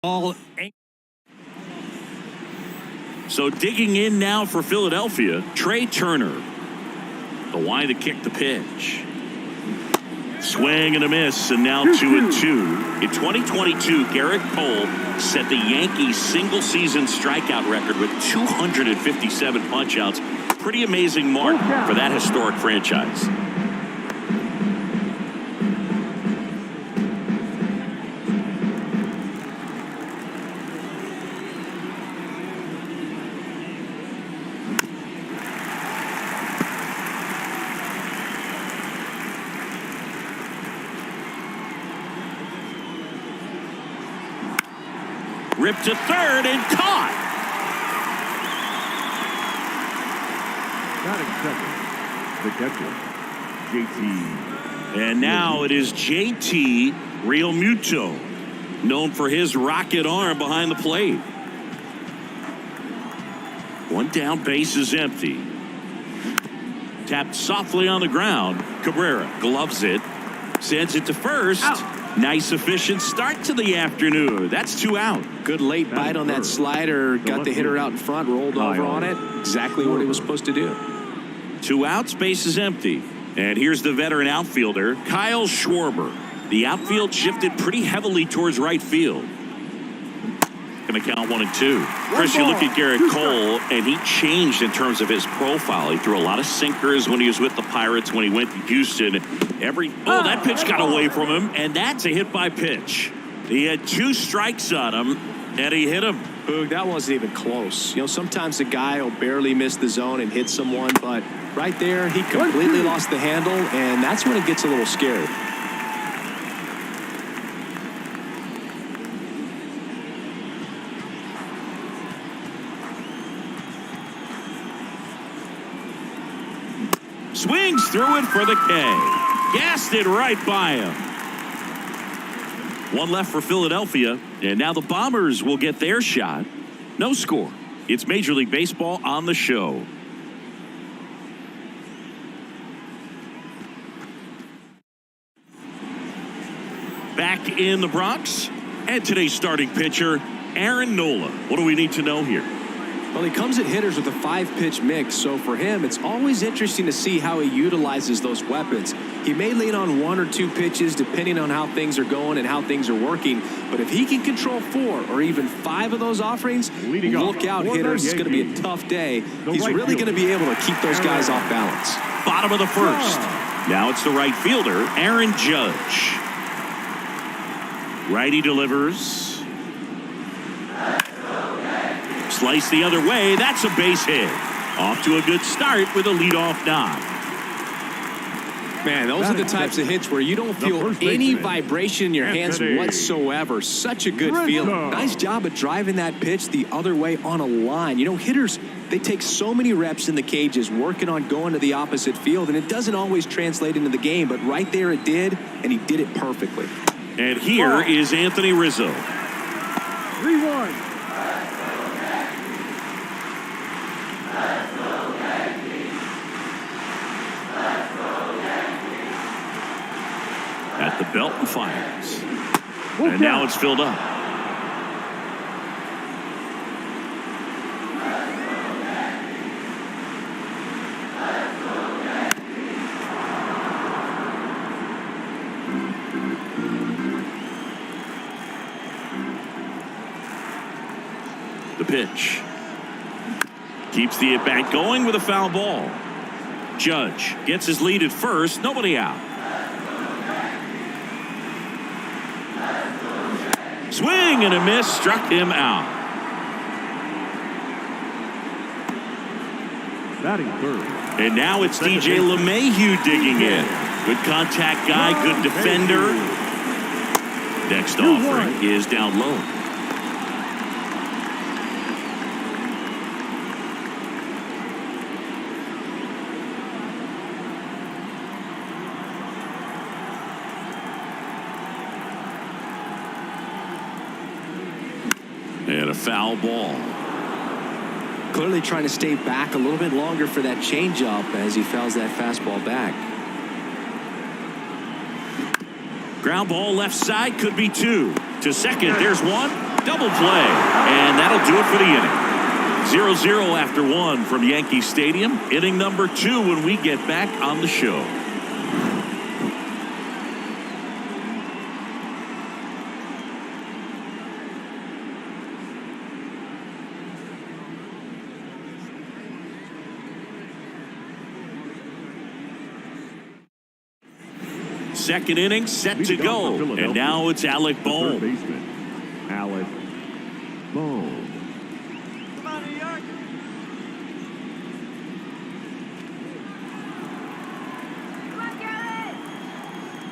All So digging in now for Philadelphia, Trey Turner. The Y to kick the pitch. Swing and a miss, and now 2-2. In 2022, gerritcole set the Yankees single-season strikeout record with 257 punch-outs. Pretty amazing mark for that historic franchise. Ripped to third and caught. Batting second, the catcher, JT. And now it is JT Realmuto, known for his rocket arm behind the plate. One down, base is empty. Tapped softly on the ground. Cabrera gloves it, sends it to first. Out. Nice efficient start to the afternoon. That's 2 out. Good late bite on that slider. Got the hitter out in front, rolled over on it. Exactly what he was supposed to do. 2 outs, base is empty. And here's the veteran outfielder, Kyle Schwarber. The outfield shifted pretty heavily towards right field. Going to count 1 and 2. Chris, you look at gerritcole, and he changed in terms of his profile. He threw a lot of sinkers when he was with the Pirates. When he went to Houston, that pitch got away from him, and that's a hit by pitch. He had 2 strikes on him, and he hit him. Boog, that wasn't even close. You know, sometimes a guy will barely miss the zone and hit someone, but right there, he completely lost the handle, and that's when it gets a little scary. Swings through it for the K. Gassed it right by him. 1 left for Philadelphia, and now the Bombers will get their shot. No score. It's Major League Baseball on the show. Back in the Bronx, and today's starting pitcher, YESNola. What do we need to know here? Well, he comes at hitters with a 5-pitch mix, so for him, it's always interesting to see how he utilizes those weapons. He may lean on 1 or 2 pitches depending on how things are going and how things are working, but if he can control 4 or even 5 of those offerings, look out, hitters. It's going to be a tough day. He's really going to be able to keep those guys off balance. Bottom of the first. Now it's the right fielder, Aaron Judge. Righty delivers. Slice the other way. That's a base hit. Off to a good start with a leadoff knock. Man, those are the types of hits where you don't feel any vibration in your hands whatsoever. Such a good feeling. Nice job of driving that pitch the other way on a line. You know, hitters, they take so many reps in the cages working on going to the opposite field, and it doesn't always translate into the game, but right there it did, and he did it perfectly. And here is Anthony Rizzo. 3-1. At the belt and fires. And now it's filled up. The pitch. Keeps the at-bat going with a foul ball. Judge gets his lead at first. Nobody out. Swing and a miss, struck him out. Batting third. And now it's DJ LeMahieu digging in. Good contact guy, good defender. Next offering is down low. And a foul ball. Clearly trying to stay back a little bit longer for that changeup as he fouls that fastball back. Ground ball left side, could be 2. To second, there's 1. Double play, and that'll do it for the inning. 0-0 after 1 from Yankee Stadium. Inning number 2 when we get back on the show. Second inning set to go, and now it's Alec Bohm. Alec Bohm.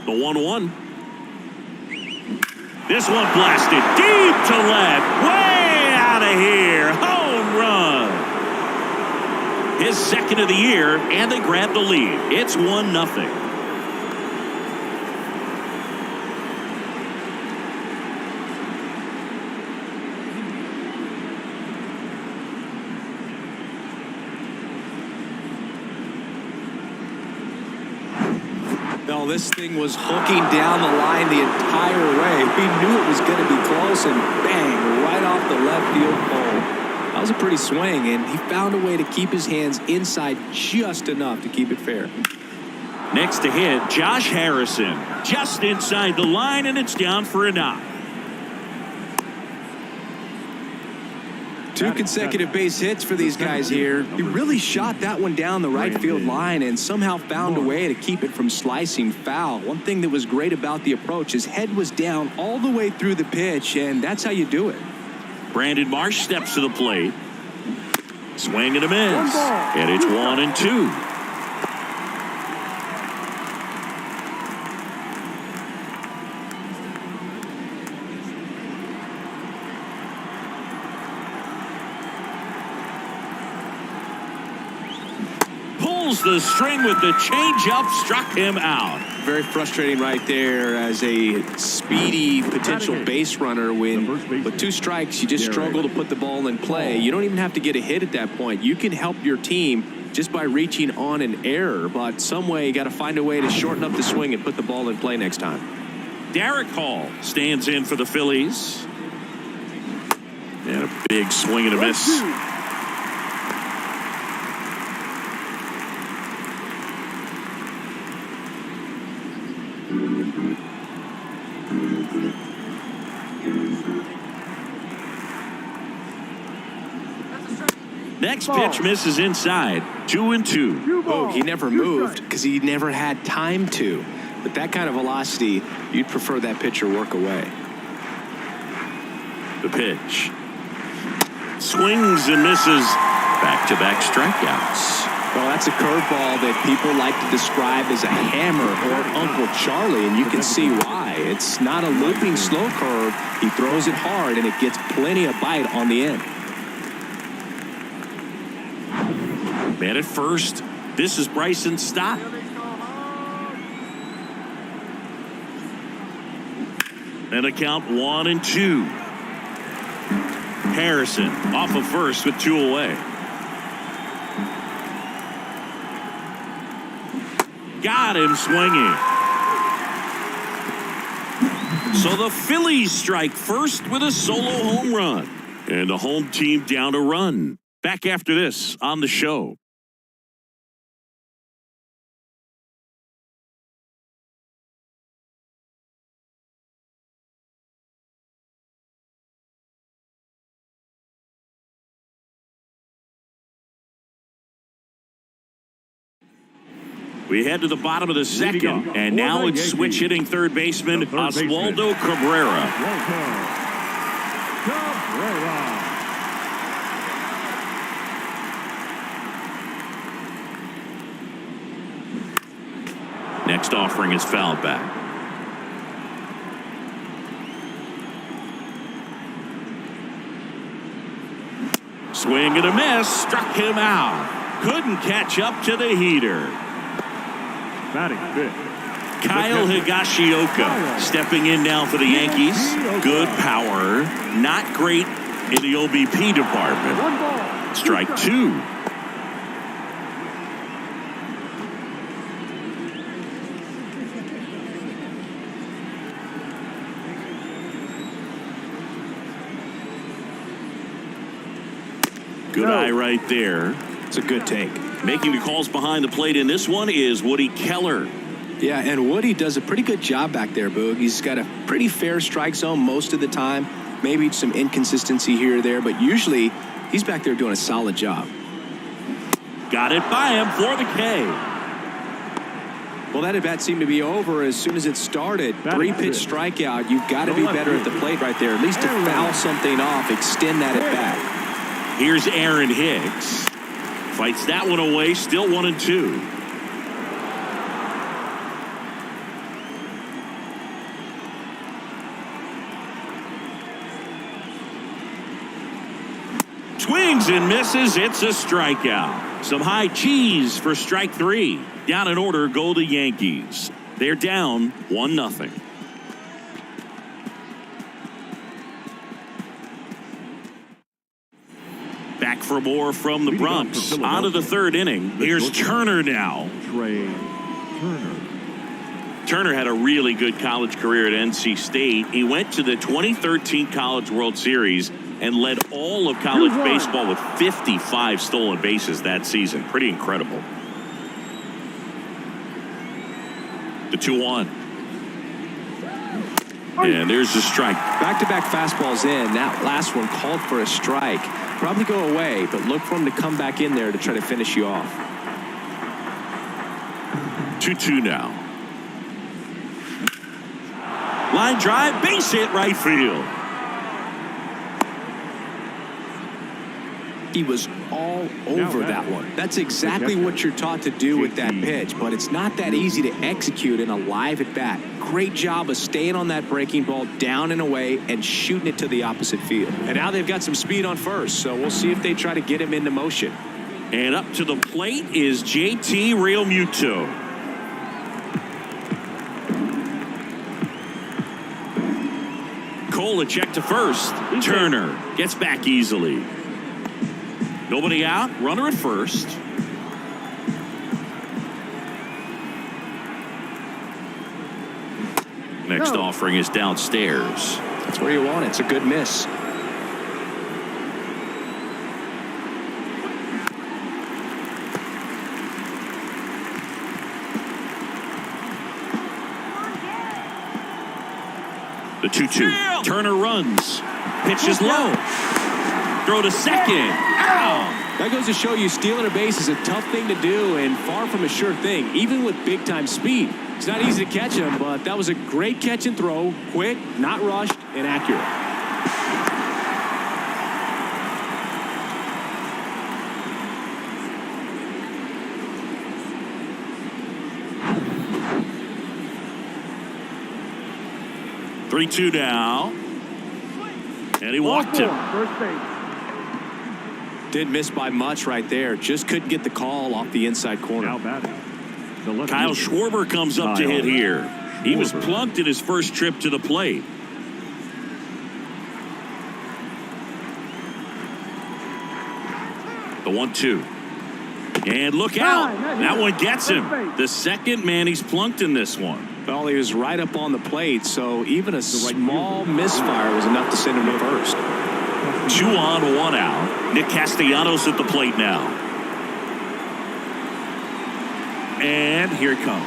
The 1-1. This one blasted deep to left. Way out of here. Home run. His second of the year, and they grab the lead. It's 1-0. No, this thing was hooking down the line the entire way. We knew it was going to be close, and bang, right off the left field pole. That was a pretty swing, and he found a way to keep his hands inside just enough to keep it fair. Next to hit, Josh Harrison. Just inside the line, and it's down for a knock. 2 consecutive base hits for these guys here. He really shot that one down the right field line and somehow found a way to keep it from slicing foul. One thing that was great about the approach, his head was down all the way through the pitch, and that's how you do it. Brandon Marsh steps to the plate. Swing and a miss. And it's 1-2. The string with the changeup struck him out. Very frustrating right there as a speedy potential base runner. When with 2 strikes, you just struggle to put the ball in play. You don't even have to get a hit at that point. You can help your team just by reaching on an error, but some way you got to find a way to shorten up the swing and put the ball in play next time. GerritCole stands in for the Phillies. And a big swing and a miss. Next pitch misses inside. 2-2. Oh, he never moved because he never had time to. With that kind of velocity, you'd prefer that pitcher work away. The pitch. Swings and misses. Back-to-back strikeouts. Well, that's a curveball that people like to describe as a hammer or Uncle Charlie, and you can see why. It's not a looping slow curve. He throws it hard, and it gets plenty of bite on the end. Man at first. This is Bryson Stott. And a count 1-2. Harrison off of first with 2 away. Got him swinging. So the Phillies strike first with a solo home run. And the home team down a run. Back after this on the show. We head to the bottom of the second, and now it's switch hitting third baseman Oswaldo Cabrera. Next offering is fouled back. Swing and a miss, struck him out. Couldn't catch up to the heater. Batting fifth. Kyle Higashioka stepping in now for the Yankees. Good power, not great in the OBP department. Strike 2. Good eye right there. It's a good take. Making the calls behind the plate in this one is Woody Keller. Yeah, and Woody does a pretty good job back there, Boog. He's got a pretty fair strike zone most of the time. Maybe some inconsistency here or there, but usually he's back there doing a solid job. Got it by him for the K. Well, that at-bat seemed to be over as soon as it started. 3-pitch strikeout. You've got to be better at the plate right there, at least to foul something off, extend that at-bat. Here's Aaron Hicks. Fights that one away, still 1-2. Swings and misses. It's a strikeout. Some high cheese for strike 3. Down in order go the Yankees. They're down 1-0. Back for more from the Bronx. On to the third inning. Here's Turner now. Turner had a really good college career at NC State. He went to the 2013 College World Series and led all of college baseball with 55 stolen bases that season. Pretty incredible. The 2-1. And there's the strike. Back-to-back fastballs in. That last one called for a strike. Probably go away, but look for him to come back in there to try to finish you off. 2-2 now. Line drive, base hit, right field. He was all over that one. That's exactly what you're taught to do with that pitch, but it's not that easy to execute in a live at bat. Great job of staying on that breaking ball down and away and shooting it to the opposite field. And now they've got some speed on first, so we'll see if they try to get him into motion. And up to the plate is JT Realmuto. Cole a check to first. Turner gets back easily. Nobody out. Runner at first. Next offering is downstairs. That's where you want it. It's a good miss. The 2-2. Turner runs. Pitch is low. Throw to second. Ow! That goes to show you stealing a base is a tough thing to do and far from a sure thing, even with big-time speed. It's not easy to catch him, but that was a great catch and throw. Quick, not rushed, and accurate. Three-two now. And he walked him. First base. Didn't miss by much right there. Just couldn't get the call off the inside corner. Now batting. Kyle Schwarber comes up to hit here. He was plunked in his first trip to the plate. The 1-2. And look out. That one gets him. The second man he's plunked in this one. Well, he was right up on the plate, so even a small misfire was enough to send him to first. 2 on, 1 out. Nick Castellanos at the plate now. And here it comes.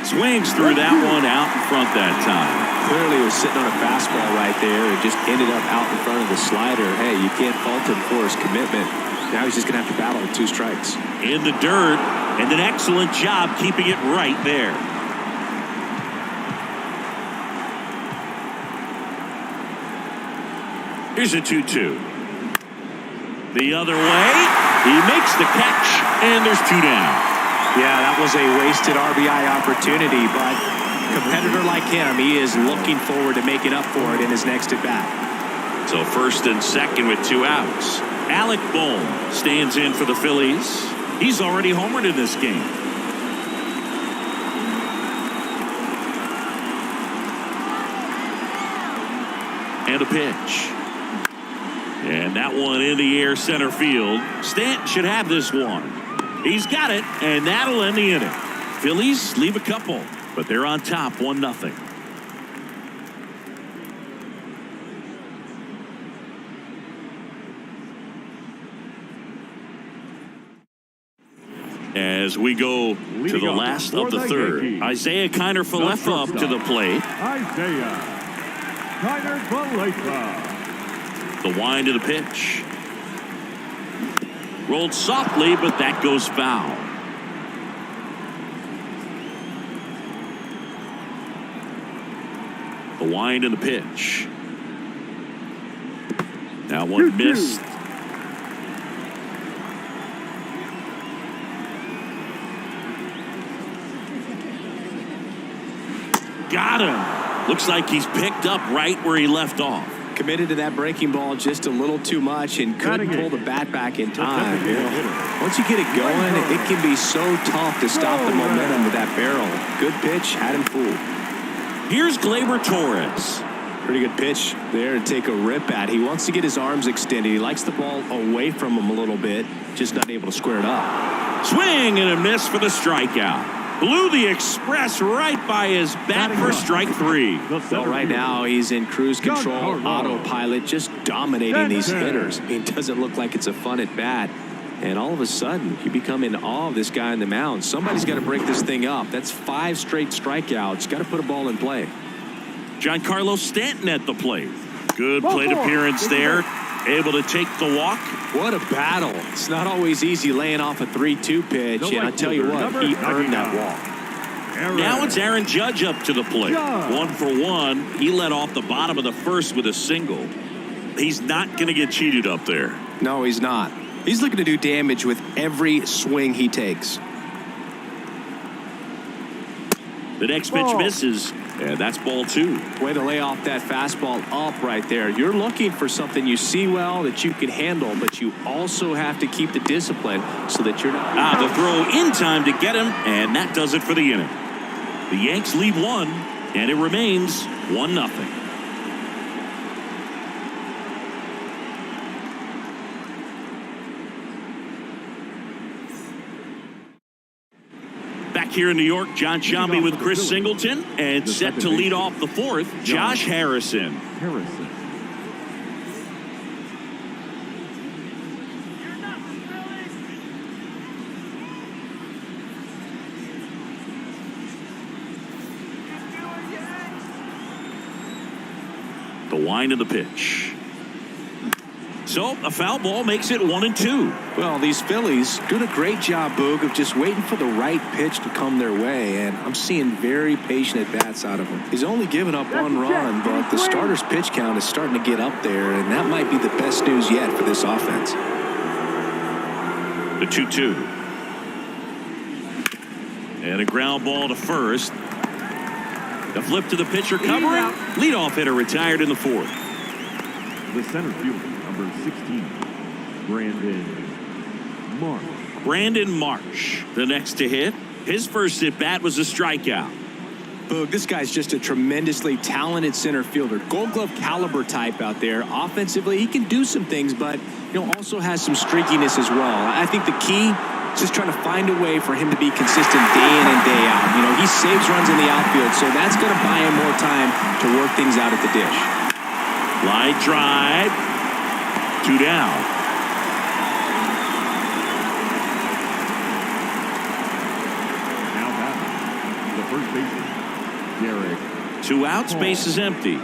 Swings through that one out in front that time. Clearly he was sitting on a fastball right there and just ended up out in front of the slider. Hey, you can't fault him for his commitment. Now he's just going to have to battle with 2 strikes. In the dirt, and an excellent job keeping it right there. Here's a 2-2. The other way. He makes the catch, and there's 2 down. Yeah, that was a wasted RBI opportunity, but a competitor like him, he is looking forward to making up for it in his next at-bat. So first and second with 2 outs. Alec Bohm stands in for the Phillies. He's already homered in this game. And a pitch. And that one in the air center field. Stanton should have this one. He's got it, and that'll end the inning. Phillies leave a couple, but they're on top 1-0. As we go to the last of the third, Isaiah Kiner-Falefa up to the plate. Isaiah Kiner-Falefa. The wind of the pitch. Rolled softly, but that goes foul. The wind of the pitch. That one missed. Got him. Looks like he's picked up right where he left off. Committed to that breaking ball just a little too much and couldn't pull the bat back in time. Once you get it going, it can be so tough to stop the momentum with that barrel. Good pitch, had him fooled. Here's Gleyber Torres. Pretty good pitch there to take a rip at. He wants to get his arms extended. He likes the ball away from him a little bit, just not able to square it up. Swing and a miss for the strikeout. Blew the express right by his bat for strike three. Well, right now he's in cruise control, autopilot, just dominating these hitters. It doesn't look like it's a fun at bat. And all of a sudden, you become in awe of this guy on the mound. Somebody's got to break this thing up. That's 5 straight strikeouts. Got to put a ball in play. Giancarlo Stanton at the plate. Good plate appearance there. Able to take the walk. What a battle. It's not always easy laying off a 3-2 pitch, and I tell you what, he earned that walk. Now it's Aaron Judge up to the plate. 1 for 1. He led off the bottom of the first with a single. He's not going to get cheated up there. No, he's not. He's looking to do damage with every swing he takes. The next pitch misses, and that's ball 2. Way to lay off that fastball up right there. You're looking for something you see well that you can handle, but you also have to keep the discipline so that you're not. The throw in time to get him, and that does it for the inning. The Yanks lead 1, and it remains 1-0. Back here in New York, John Shambi with Chris Singleton, and set to lead off the 4th, Josh Harrison. The wind of the pitch. So a foul ball makes it 1-2. Well, these Phillies doing a great job, Boog, of just waiting for the right pitch to come their way, and I'm seeing very patient at-bats out of him. He's only given up 1 run, but the starter's pitch count is starting to get up there, and that might be the best news yet for this offense. The 2-2. And a ground ball to first. The flip to the pitcher covering. Leadoff hitter retired in the 4th. The center fielder, number 16, Brandon Marsh. The next to hit. His first at bat was a strikeout. Boog, this guy's just a tremendously talented center fielder. Gold Glove caliber type out there. Offensively, he can do some things, but also has some streakiness as well. I think the key is just trying to find a way for him to be consistent day in and day out. He saves runs in the outfield, so that's going to buy him more time to work things out at the dish. Line drive. 2 down. Now batting, the first baseman, Gerrit. 2 outs, base is empty.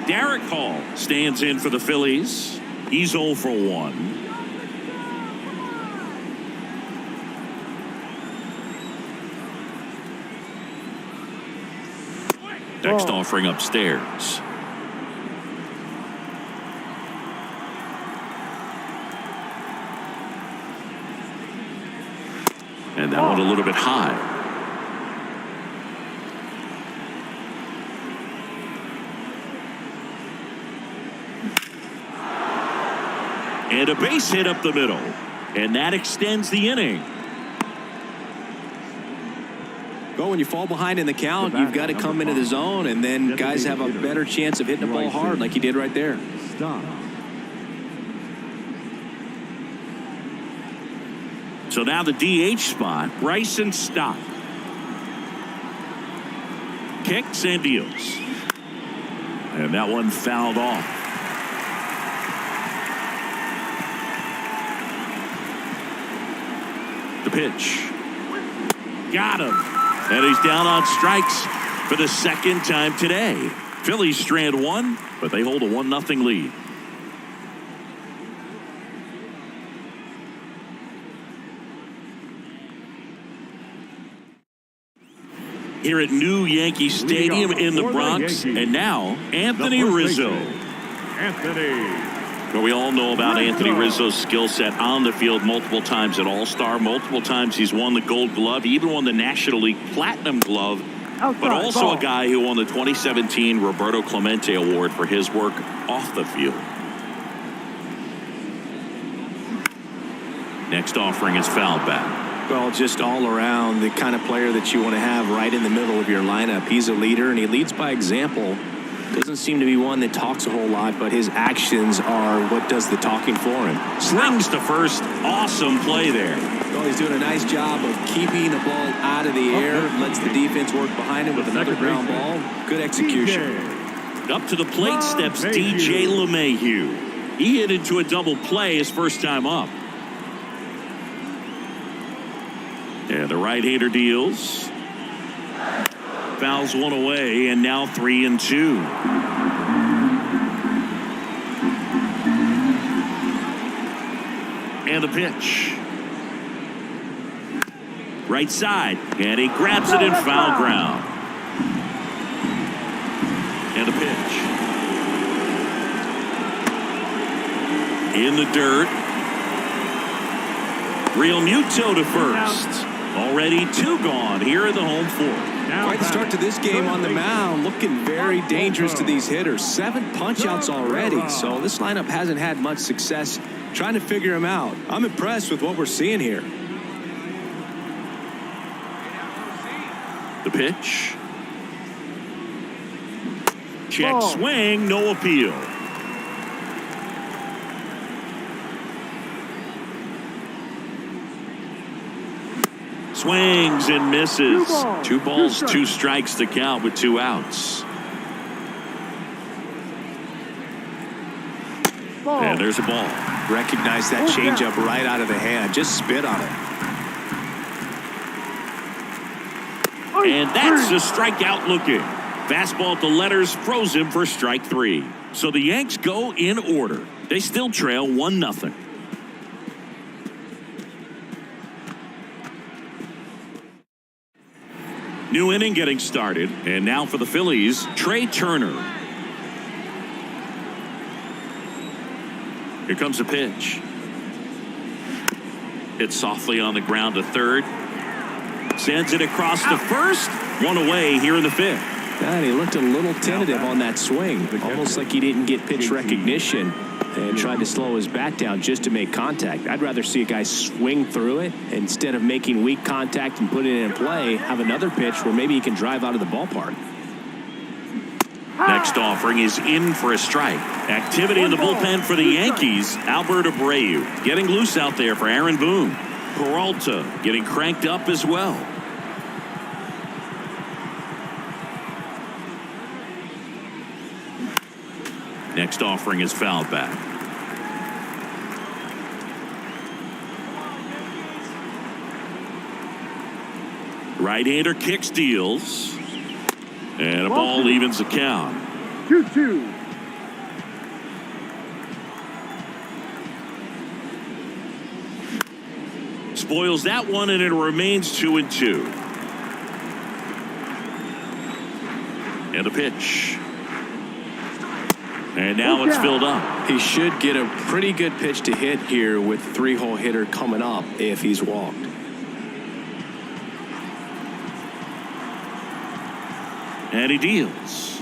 Gerritcole stands in for the Phillies. He's 0 for 1. Next offering upstairs. And that one a little bit high. And a base hit up the middle. And that extends the inning. Well, when you fall behind in the count, you've got to come into the zone, and then guys have a better chance of hitting the ball hard like he did right there. So now the DH spot, Bryson Stott. Kicks and deals. And that one fouled off. The pitch. Got him. And he's down on strikes for the second time today. Phillies strand one, but they hold a 1-0 lead. Here at New Yankee Stadium in the Bronx, and now Anthony Rizzo. Well, we all know about Anthony Rizzo's skill set on the field. Multiple times an All-Star, multiple times he's won the Gold Glove. He even won the National League Platinum Glove. But also a guy who won the 2017 Roberto Clemente Award for his work off the field. Next offering is fouled back. Well, just all around the kind of player that you want to have right in the middle of your lineup. He's a leader, and he leads by example. Doesn't seem to be one that talks a whole lot, but his actions are what does the talking for him. Slings to first. Awesome play there. Well, he's doing a nice job of keeping the ball out of the air. Lets the defense work behind him with another ground ball. Good execution. Up to the plate steps DJ LeMahieu. He hit into a double play his first time up. And the right-hander deals. Fouls one away, and now 3-2. And the pitch. Right side, and he grabs it in foul ground. And the pitch. In the dirt. Real Muto to first. Already 2 gone here in the home fourth. Quite the start to this game on the mound. Looking very dangerous to these hitters. 7 punch-outs already. So this lineup hasn't had much success trying to figure him out. I'm impressed with what we're seeing here. The pitch. Check swing, no appeal. Swings and misses. 2 balls, 2 strikes to count with 2 outs. And there's a ball. Recognize that changeup right out of the hand. Just spit on it. And that's a strikeout looking. Fastball to letters froze him for strike 3. So the Yanks go in order. They still trail 1-0. New inning getting started. And now for the Phillies, Trey Turner. Here comes the pitch. It's softly on the ground to third. Sends it across to first. 1 away here in the 5th. And he looked a little tentative on that swing. Almost like he didn't get pitch recognition and tried to slow his bat down just to make contact. I'd rather see a guy swing through it instead of making weak contact and put it in play. Have another pitch where maybe he can drive out of the ballpark. Next offering is in for a strike. Activity in the bullpen for the Yankees. Albert Abreu getting loose out there for Aaron Boone. Peralta getting cranked up as well. Next offering is fouled back. Right-hander kicks, deals. And a ball evens the count. 2-2. Spoils that one, and it remains 2-2. And the pitch. And now it's filled up. He should get a pretty good pitch to hit here with 3-hole hitter coming up if he's walked. And he deals.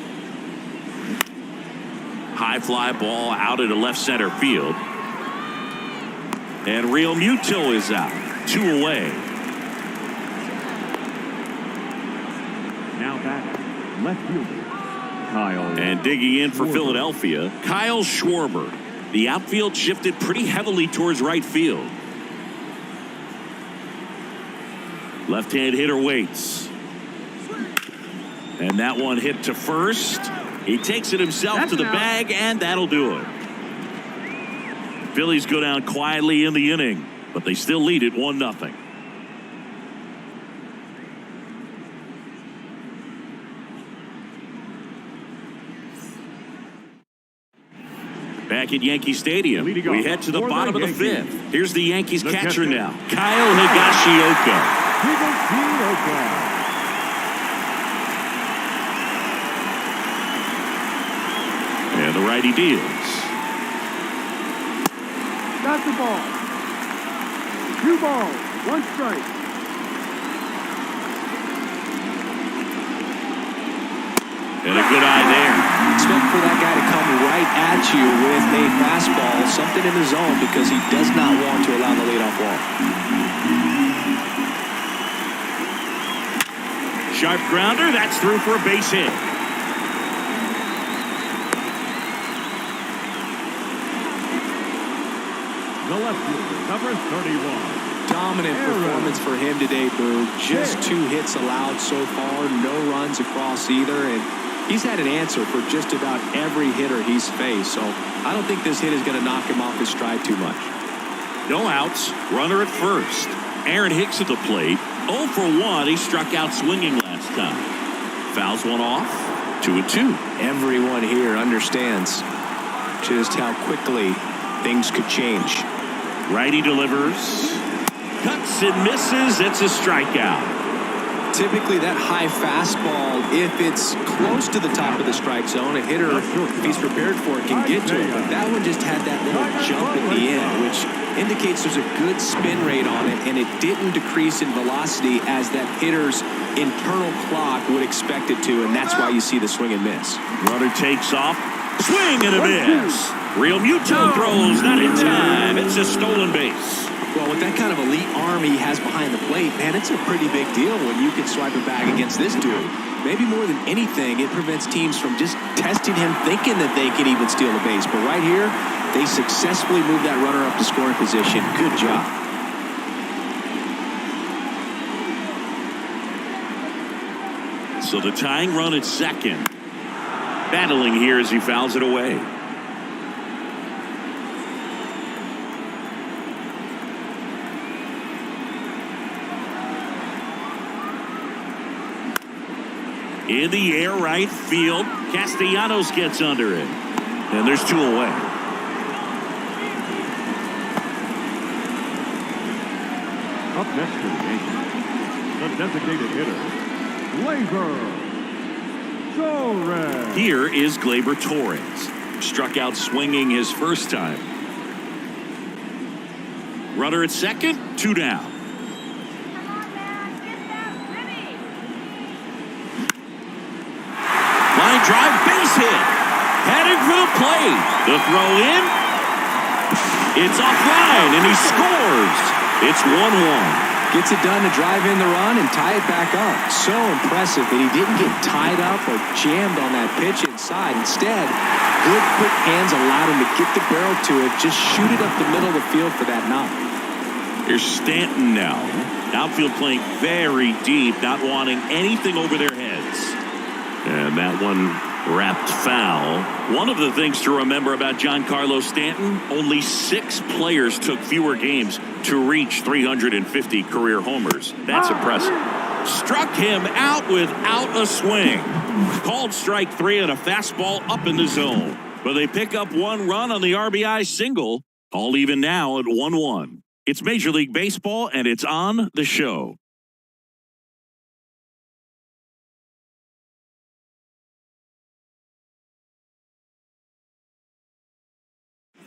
High fly ball out into left center field. And Real Muto is out. 2 away. Now back, left fielder, Kyle. And digging in for Philadelphia, Kyle Schwarber. The outfield shifted pretty heavily towards right field. Left-hand hitter waits. And that one hit to first. He takes it himself to the bag, and that'll do it. Phillies go down quietly in the inning, but they still lead it 1-0. back at Yankee Stadium. We head to the bottom of the fifth. Here's the Yankees catcher now, Kyle Higashioka. And the righty deals. Got the ball. 2 balls, 1 strike. And a good eye there. Expect for that guy to come right at you with a fastball, something in the zone, because he does not want to allow the leadoff walk. Sharp grounder, that's through for a base hit. The left fielder, number 31. Dominant performance for him today, Boo. Just 2 hits allowed so far, no runs across either, and he's had an answer for just about every hitter he's faced, so I don't think this hit is going to knock him off his stride too much. No outs, runner at first. Aaron Hicks at the plate. 0 for 1, he struck out swinging last time. Fouls one off, 2-2. Everyone here understands just how quickly things could change. Righty delivers. Cuts and misses. It's a strikeout. Typically that high fastball, if it's close to the top of the strike zone, a hitter, if he's prepared for it, can get to it. But that one just had that little jump at the end, which indicates there's a good spin rate on it, and it didn't decrease in velocity as that hitter's internal clock would expect it to, and that's why you see the swing and miss. Runner takes off. Swing and a miss. Real Muto throws, not in time. It's a stolen base. Well, with that kind of elite arm he has behind the plate, man, it's a pretty big deal when you can swipe it back against this dude. Maybe more than anything, it prevents teams from just testing him, thinking that they can even steal the base. But right here, they successfully moved that runner up to scoring position. Good job. So the tying run at second. Battling here as he fouls it away. In the air, right field. Castellanos gets under it. And there's 2 away. Up next for the Yankees, the designated hitter, Gleyber Torres. Here is Gleyber Torres. Struck out swinging his first time. Runner at second, 2 down. Line drive, base hit. Headed for the plate. The throw in. It's offline, and he scores. It's 1-1. Gets it done to drive in the run and tie it back up. So impressive that he didn't get tied up or jammed on that pitch inside. Instead, good quick hands allowed him to get the barrel to it, just shoot it up the middle of the field for that knock. Here's Stanton now. Outfield playing very deep, not wanting anything over their heads. And that one wrapped foul. One of the things to remember about Giancarlo Stanton, only 6 players took fewer games to reach 350 career homers. That's impressive. Struck him out without a swing. Called strike 3 and a fastball up in the zone. But they pick up 1 run on the RBI single. All even now at 1-1. It's Major League Baseball, and it's on the show.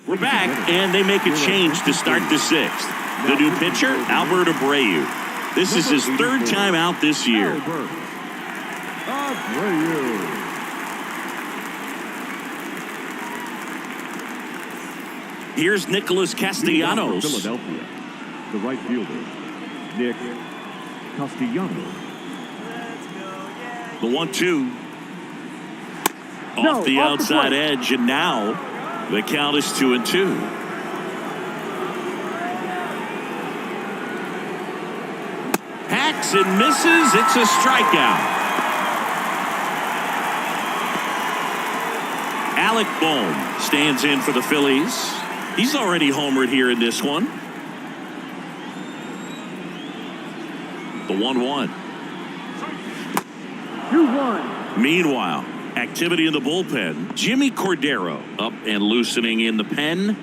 We're back, and they make a change to start the 6th. The new pitcher, Albert Abreu. This is his 3rd time out this year. Here's Nicholas Castellanos. Philadelphia, the right fielder, Nick Castellanos. The 1-2. Off the outside edge, and now the count is 2-2. Hacks and misses. It's a strikeout. Alec Bohm stands in for the Phillies. He's already homered here in this one. The 1-1. 2-1. Meanwhile, Activity in the bullpen. Jimmy Cordero up and loosening in the pen.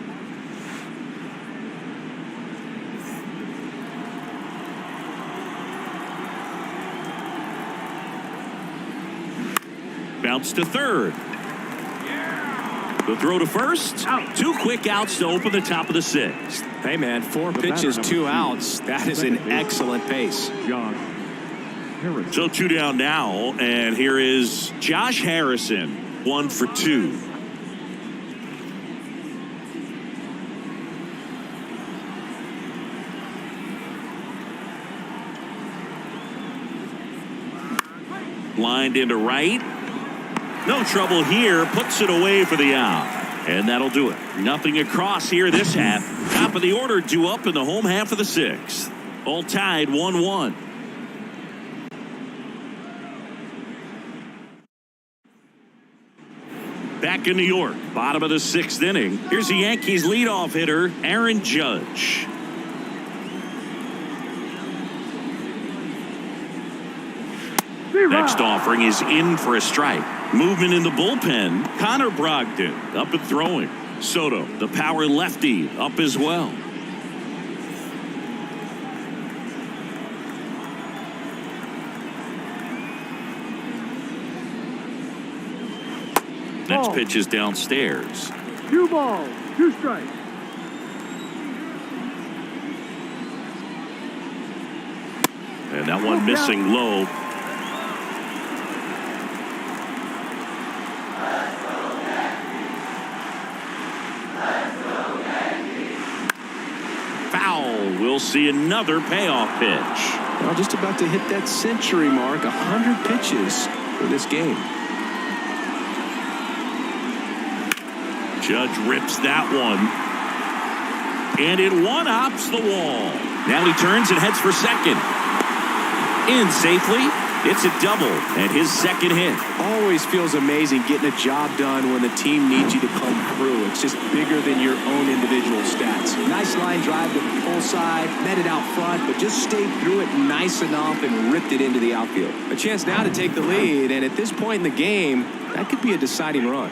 Bounce to third. The throw to first. Out. 2 quick outs to open the top of the 6th. Hey, man, 4 pitches, 2 outs. That is an excellent pace. So 2 down now, and here is Josh Harrison, 1 for 2. Lined into right. No trouble here. Puts it away for the out. And that'll do it. Nothing across here this half. Top of the order due up in the home half of the 6th. All tied 1-1. Back in New York, bottom of the 6th inning. Here's the Yankees leadoff hitter, Aaron Judge. Next offering is in for a strike. Movement in the bullpen. Connor Brogdon up and throwing. Soto, the power lefty, up as well. Next pitch is downstairs. 2 balls, 2 strikes. And that one missing low. We'll see another payoff pitch. Well, just about to hit that century mark. 100 pitches for this game. Judge rips that one. And it one-hops the wall. Now he turns and heads for second. In safely. It's a double and his 2nd hit. Always feels amazing getting a job done when the team needs you to come through. It's just bigger than your own individual stats. Nice line drive to the pull side, met it out front, but just stayed through it nice enough and ripped it into the outfield. A chance now to take the lead, and at this point in the game, that could be a deciding run.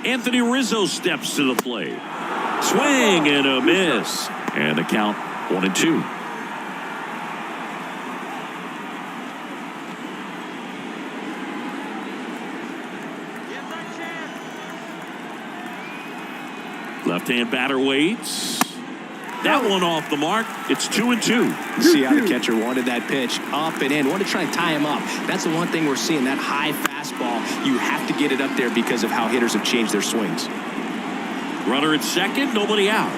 Anthony Rizzo steps to the plate. Swing and a miss. And the count 1-2. Left-hand batter waits. That one off the mark. It's 2-2. You see how the catcher wanted that pitch up and in. Wanted to try and tie him up. That's the one thing we're seeing. That high fastball. You have to get it up there because of how hitters have changed their swings. Runner at second. Nobody out.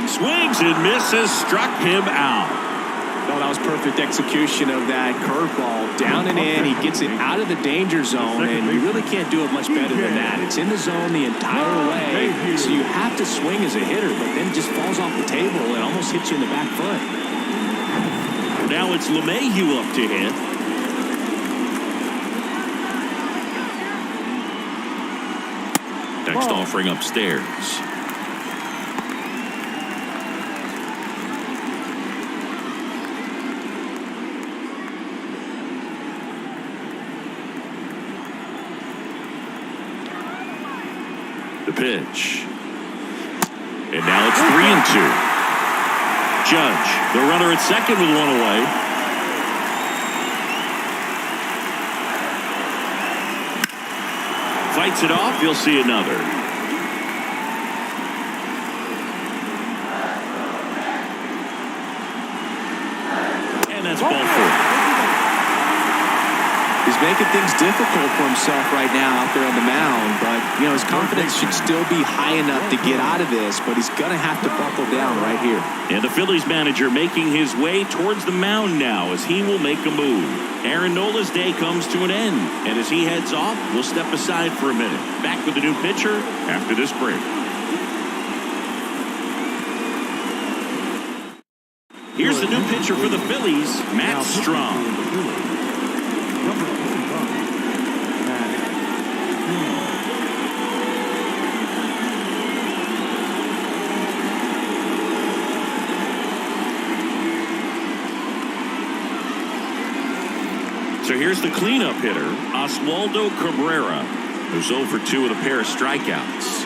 Swings and misses, struck him out. Oh, that was perfect execution of that curveball. Down and in, he gets it out of the danger zone, and you really can't do it much better than that. It's in the zone the entire way, so you have to swing as a hitter, but then it just falls off the table and almost hits you in the back foot. Now it's LeMahieu up to hit. Next offering upstairs. The pitch. And now it's 3-2. Judge, the runner at second with one away. Fights it off. You'll see another. And that's ball 4. He's making things difficult for himself right now out there on the mound, but you know his confidence should still be high enough to get out of this, but he's going to have to buckle down right here. And the Phillies manager making his way towards the mound now as he will make a move. Aaron Nola's day comes to an end, and as he heads off, we'll step aside for a minute. Back with the new pitcher after this break. Here's the new pitcher for the Phillies, Matt Strong. So here's the cleanup hitter, Oswaldo Cabrera, who's 0 for 2 with a pair of strikeouts.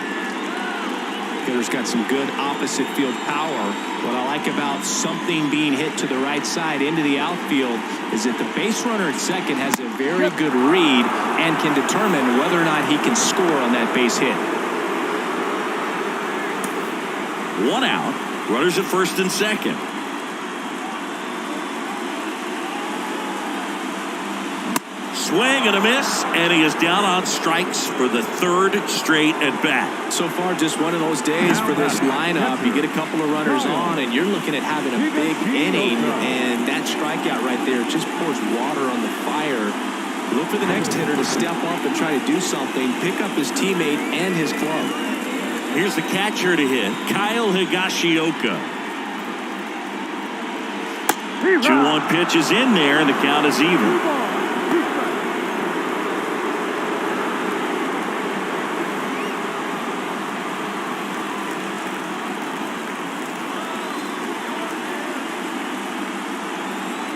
Hitter's got some good opposite field power. What I like about something being hit to the right side into the outfield is that the base runner at second has a very good read and can determine whether or not he can score on that base hit. 1 out, runners at first and second. Swing and a miss, and he is down on strikes for the 3rd straight at bat. So far, just one of those days for this lineup. You get a couple of runners on, and you're looking at having a big inning, and that strikeout right there just pours water on the fire. Look for the next hitter to step up and try to do something, pick up his teammate and his club. Here's the catcher to hit, Kyle Higashioka. 2-1 pitch is in there, and the count is even.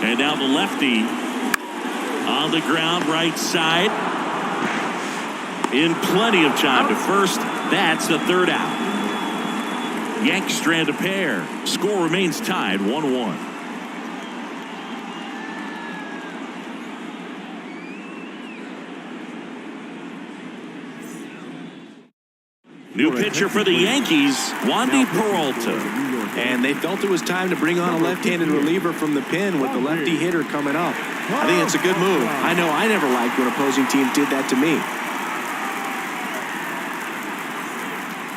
And now the lefty on the ground, right side. In plenty of time to first. That's the 3rd out. Yanks strand a pair. Score remains tied 1-1. New pitcher for the Yankees, Wandy Peralta. And they felt it was time to bring on a left-handed reliever from the pen with the lefty hitter coming up. I think it's a good move. I know I never liked when opposing teams did that to me.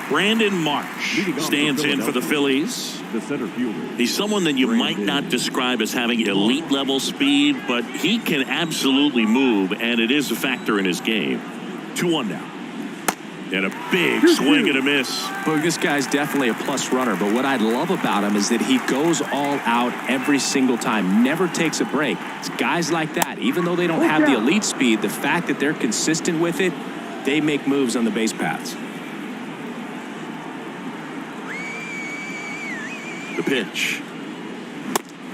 Brandon Marsh stands in for the Phillies. The center fielder. He's someone that you might not describe as having elite level speed, but he can absolutely move, and it is a factor in his game. 2-1 now. And a big swing and a miss. But this guy's definitely a plus runner. But what I love about him is that he goes all out every single time. Never takes a break. It's guys like that. Even though they don't have the elite speed, the fact that they're consistent with it, they make moves on the base paths. The pitch.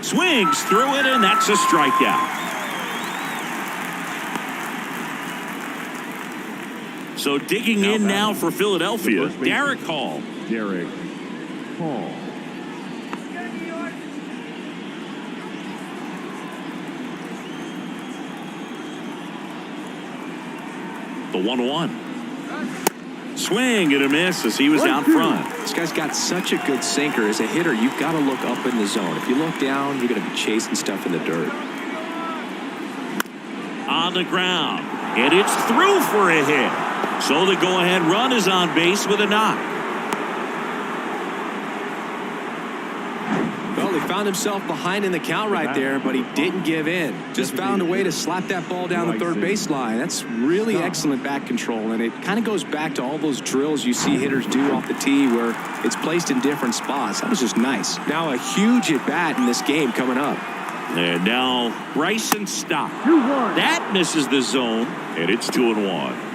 Swings through it, and that's a strikeout. So digging in now for Philadelphia, gerritcole. gerritcole. The 1-1. Swing and a miss as he was out front. This guy's got such a good sinker. As a hitter, you've got to look up in the zone. If you look down, you're going to be chasing stuff in the dirt. On the ground, and it's through for a hit. So the go-ahead run is on base with a knock. Well, he found himself behind in the count right there, but he didn't give in. Just found a way to slap that ball down the 3rd baseline. That's really excellent bat control, and it kind of goes back to all those drills you see hitters do off the tee where it's placed in different spots. That was just nice. Now a huge at-bat in this game coming up. And now Bryson Stott. That misses the zone, and it's 2-1.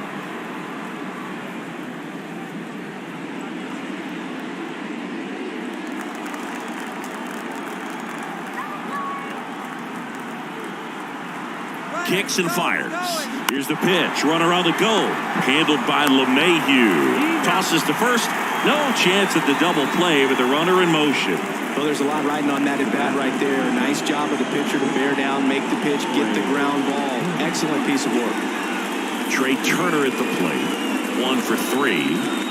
Kicks and fires. Here's the pitch. Runner on the go. Handled by LeMahieu. Tosses to first. No chance at the double play with the runner in motion. Well, there's a lot riding on that at bat right there. Nice job of the pitcher to bear down, make the pitch, get the ground ball. Excellent piece of work. Trey Turner at the plate. 1 for 3.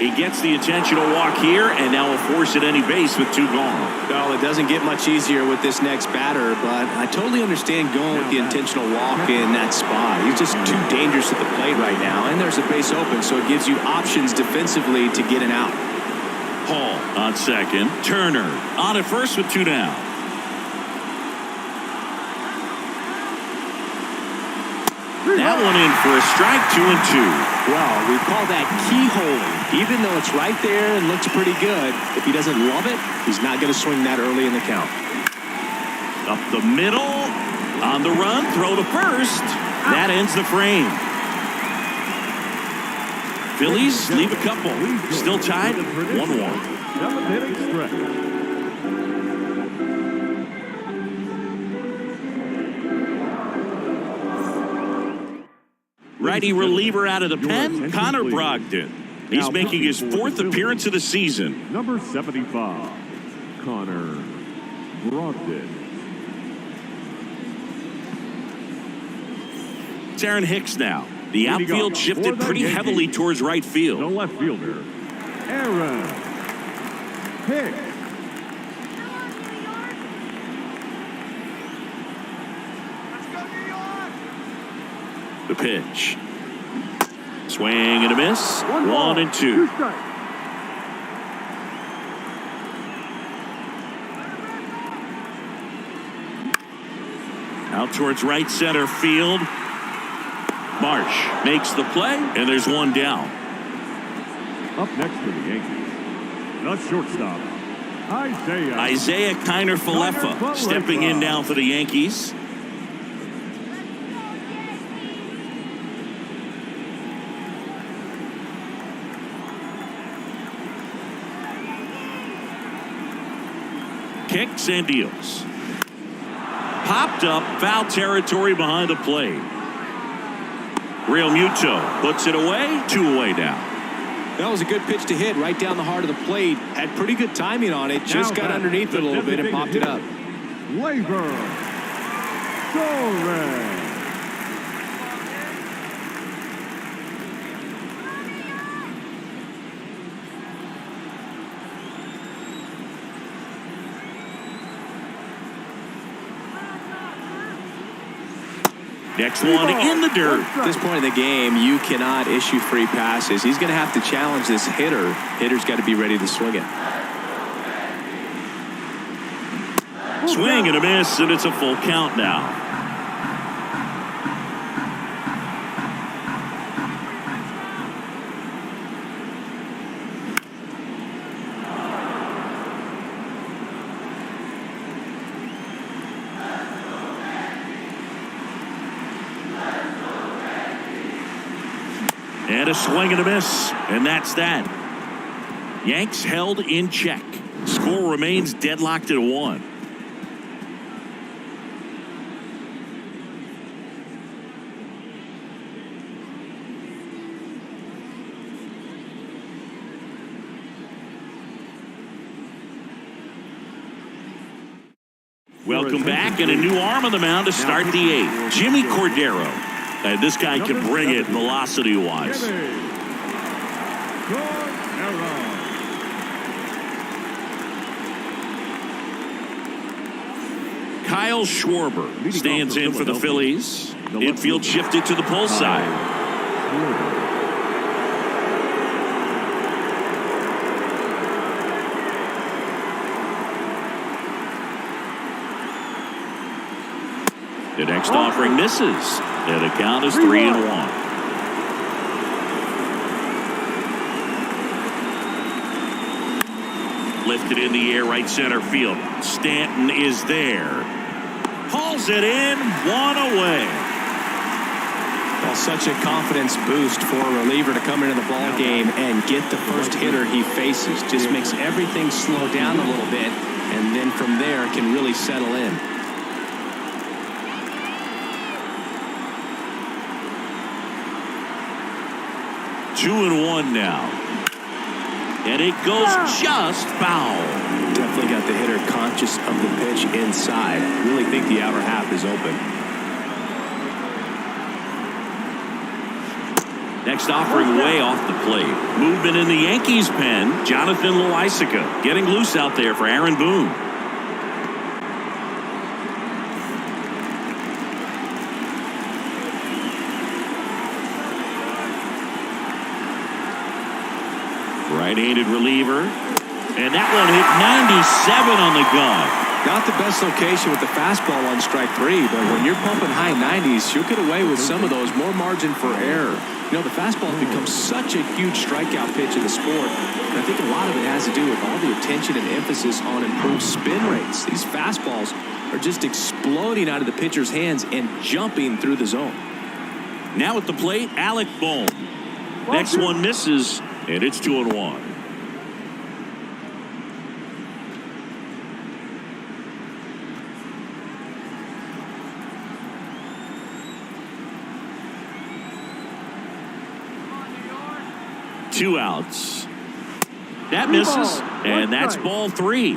He gets the intentional walk here, and now will force at any base with 2 gone. Well, it doesn't get much easier with this next batter, but I totally understand going with the intentional walk in that spot. He's just too dangerous at the plate right now, and there's a base open, so it gives you options defensively to get an out. Hall on second. Turner on at first with 2 down. That one in for a strike, 2-2. Well, we call that keyholing. Even though it's right there and looks pretty good, if he doesn't love it, he's not going to swing that early in the count. Up the middle, on the run, throw to first. That ends the frame. Phillies leave a couple. Still tied, 1-1. Seventh-inning stretch. Righty reliever out of the pen, Connor Brogdon. He's making his fourth appearance of the season. Number 75, Connor Brogdon. It's Aaron Hicks now. The outfield shifted pretty heavily towards right The field. left fielder, Aaron Hicks. The pitch. Swing and a miss. 1 and 2. 2 strikes. Out towards right center field. Marsh makes the play, and there's one down. Up next for the Yankees, the shortstop, Isaiah Kiner-Falefa stepping in now for the Yankees. Kicks and deals. Popped up, foul territory behind the plate. Real Muto puts it away, 2 away now. That was a good pitch to hit right down the heart of the plate. Had pretty good timing on it. Just got underneath it a little bit and popped it up. Labor Torres. Next one in the dirt. At this point in the game, you cannot issue free passes. He's going to have to challenge this hitter. Hitter's got to be ready to swing it. Swing and a miss, and it's a full count now. And a swing and a miss, and that's that. Yanks held in check. Score remains deadlocked at 1. Welcome back, and a new arm on the mound to start the 8th. Jimmy Cordero. And this guy can bring it velocity-wise. Kyle Schwarber stands in for the Phillies. Infield shifted to the pull side. The next offering misses. And the count is 3-1. Lifted in the air, right center field. Stanton is there. Hauls it in, 1 away. Well, such a confidence boost for a reliever to come into the ball game and get the first hitter he faces. Just makes everything slow down a little bit, and then from there can really settle in. 2-1 now. And it goes just foul. Definitely got the hitter conscious of the pitch inside. Really think the outer half is open. Next offering way off the plate. Movement in the Yankees pen. Jonathan Loaisiga getting loose out there for Aaron Boone. Right-handed reliever. And that one hit 97 on the gun. Not the best location with the fastball on strike 3, but when you're pumping high 90s, you'll get away with some of those. More margin for error. You know, the fastball has become such a huge strikeout pitch in the sport. And I think a lot of it has to do with all the attention and emphasis on improved spin rates. These fastballs are just exploding out of the pitcher's hands and jumping through the zone. Now at the plate, Alec Bohm. Next one misses, and it's 2-1. 2 outs. That misses, and that's ball 3.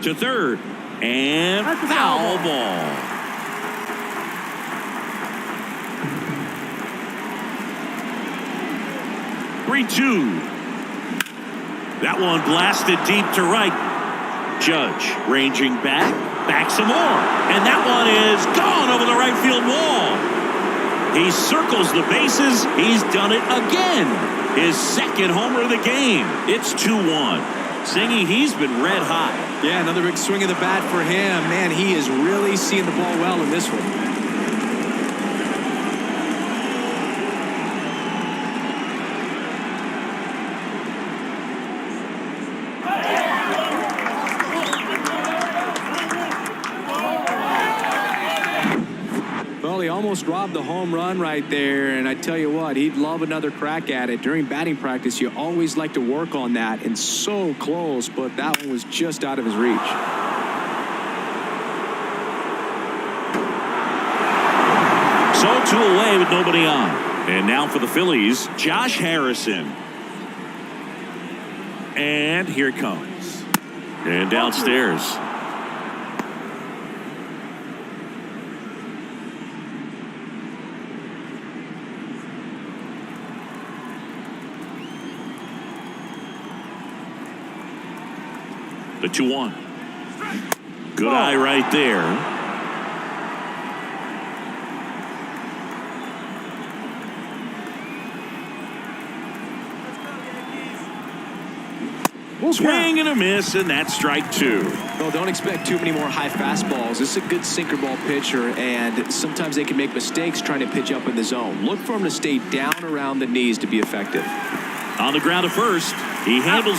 To third, and foul ball. Three-two. That one blasted deep to right. Judge ranging back, some more, and that one is gone over the right field wall. He circles the bases. He's done it again. His second homer of the game. It's 2-1. Singy, he's been red hot. Yeah, another big swing of the bat for him. Man, he is really seeing the ball well in this one. Well, he almost robbed the home run right there, and I tell you what, he'd love another crack at it. During batting practice, you always like to work on that, and so close, but that one was just out of his reach. So 2 away with nobody on. And now for the Phillies, Josh Harrison. And here it comes. And downstairs. The 2-1. Good eye right there. Swing and a miss, and that's strike 2. Well, don't expect too many more high fastballs. This is a good sinker ball pitcher, and sometimes they can make mistakes trying to pitch up in the zone. Look for him to stay down around the knees to be effective. On the ground at first, he handles it.